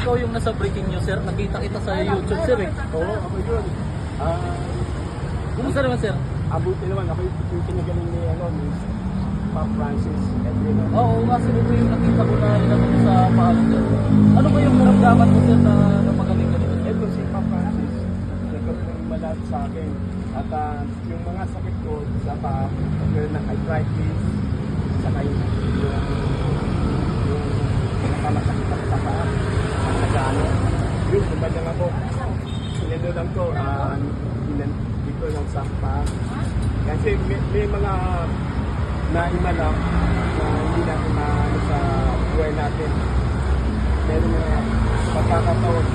ikaw yung nasa breaking news, sir. Nakita kita sa YouTube, sir eh. Oo, ako yun. Kumusta naman, sir? Abuti naman, ako yung pinagaling ni, ni Pop Francis. Edwin. Oo, kasi ito yung nakita ko na inabot sa paalam, sir. Ano ba yung naramdaman mo, sir, na magaling ka dito? Ito si Pop Francis. Nagkaroon ng malat sa akin. At yung mga sakit ko sa paa, nagkaroon ng arthritis, saka yung nakamasakit ako sa paa, ang nagano. Yun, kumbalang ako. Sinendo lang ko, dito lang sa paa. Kasi may mga naimala na hindi natin maano sa buhay natin. Meron mga pagkakataon,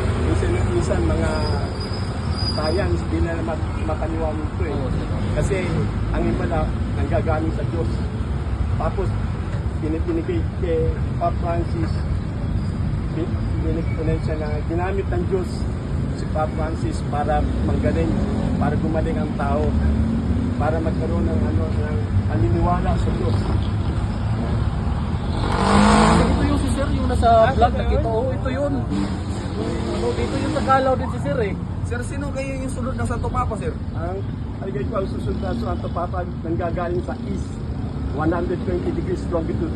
minsan mga sayang, hindi na mapaniwala ito eh. Kasi ang imala, nanggagaling sa Diyos. Tapos, binigay kay Pop Francis, binigay siya na ginamit ng Diyos si Pop Francis para manggaling, para gumaling ang tao, para magkaroon ng ng paniniwala sa Diyos. Ito yung si sir, yung nasa vlog, nakita ko, ito yun. Dito yung sa Kalaw din si sir eh. Sir, sino kayo yung sunod ng Santo Papa, sir? Ang aligay ko ang susunod na Santo Papa nanggagaling sa east, 120 degrees longitude.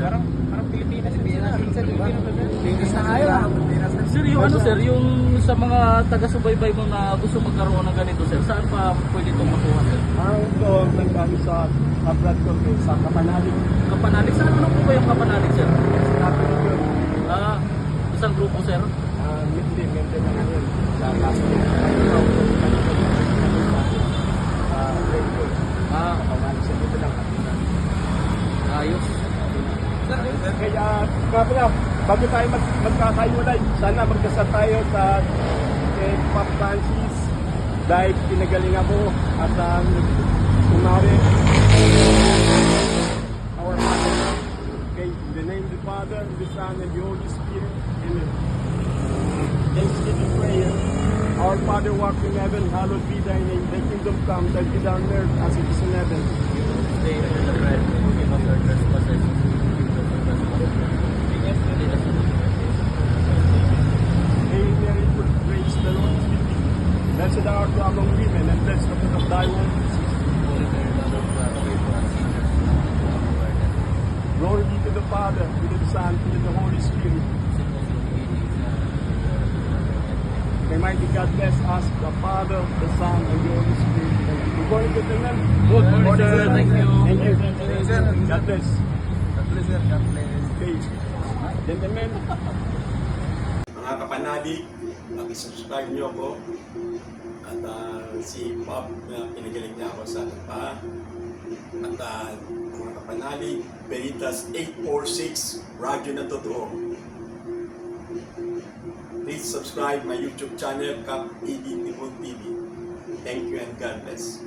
Parang Pilipinas. Pilipinas na kayo. Sir, yung ano sir, yung sa mga taga-subaybay mo na gusto magkaroon ng ganito sir, saan pa pwede itong makuha sir? Ang ito nanggaling sa Brad Corte, sa Kapanalig. Kapanalig, saan ano po ba yung Kapanalig sir? Catholic yun. Isang grupo sir? Hindi, member na ngayon sa Catholic. Kapanalig sa dito lang. Ayos. Kaya, kapila, bago tayo magkakaiwalay, sana magkasal tayo sa Pop Francis dahil pinagaling ako at kumari our Father. Okay, in the name of the Father, the Son, and the Holy Spirit. Amen. Thanksgiving prayer. Our Father who art in heaven, hallowed be thy name. Thy kingdom come, thy will be done on earth as it is in heaven. Stay in the bread, forgive us our trespasses. Hail Mary, full of grace, the Lord is with thee. Blessed art thou among women, and blessed the fruit of thy womb, Jesus. Glory be to the Father, to the Son, and to the Holy Spirit. May mighty God bless us, the Father, the Son, and the Holy Spirit. Good morning, gentlemen. Good morning sir, thank you. Thank you. Sir. God bless. God bless, sir. God bless. Okay. Gentlemen. Mga kapanalig, pakisubscribe niyo ako at si Bob na pinagaling niya ako sa pa at mga kapanalig, Veritas 846 Radyo na Totoo. Please subscribe my YouTube channel, Kap TV, Tibon TV. Thank you and God bless.